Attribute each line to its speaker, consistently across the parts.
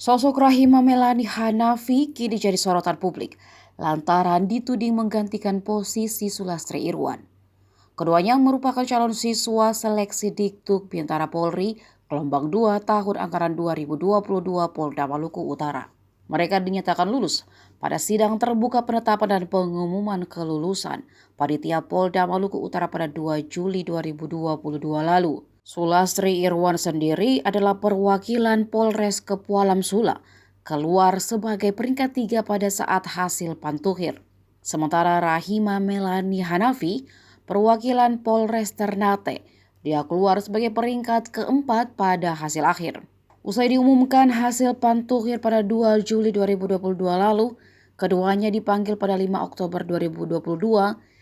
Speaker 1: Sosok Rahima Melani Hanafi kini jadi sorotan publik lantaran dituding menggantikan posisi Sulastri Irwan. Keduanya merupakan calon siswa seleksi Dikduk Bintara Polri gelombang 2 tahun anggaran 2022 Polda Maluku Utara. Mereka dinyatakan lulus pada sidang terbuka penetapan dan pengumuman kelulusan Panitia Polda Maluku Utara pada 2 Juli 2022 lalu. Sulastri Irwan sendiri adalah perwakilan Polres Kepualam Sula, keluar sebagai peringkat 3 pada saat hasil pantuhir. Sementara Rahima Melani Hanafi, perwakilan Polres Ternate, dia keluar sebagai peringkat keempat pada hasil akhir. Usai diumumkan hasil pantuhir pada 2 Juli 2022 lalu, keduanya dipanggil pada 5 Oktober 2022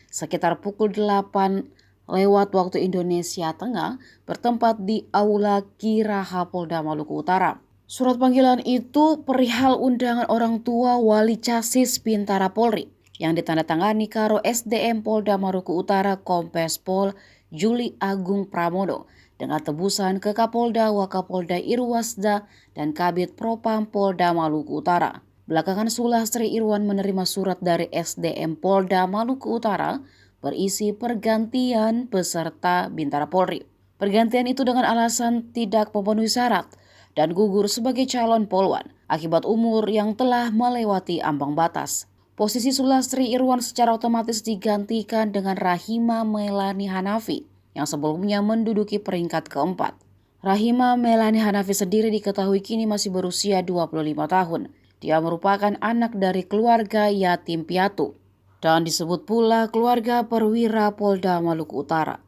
Speaker 1: sekitar pukul 8 lewat waktu Indonesia Tengah bertempat di Aula Giraha Polda Maluku Utara. Surat panggilan itu perihal undangan orang tua Wali Casis Bintara Polri yang ditandatangani Karo SDM Polda Maluku Utara Kompes Pol Juli Agung Pramono dengan tebusan ke Kapolda, Wakapolda Irwasda, dan Kabid Propam Polda Maluku Utara. Belakangan Sulastri Irwan menerima surat dari SDM Polda Maluku Utara berisi pergantian peserta Bintara Polri. Pergantian itu dengan alasan tidak memenuhi syarat dan gugur sebagai calon polwan akibat umur yang telah melewati ambang batas. Posisi Sulastri Irwan secara otomatis digantikan dengan Rahima Melani Hanafi yang sebelumnya menduduki peringkat keempat. Rahima Melani Hanafi sendiri diketahui kini masih berusia 25 tahun. Dia merupakan anak dari keluarga yatim piatu dan disebut pula keluarga perwira Polda Maluku Utara.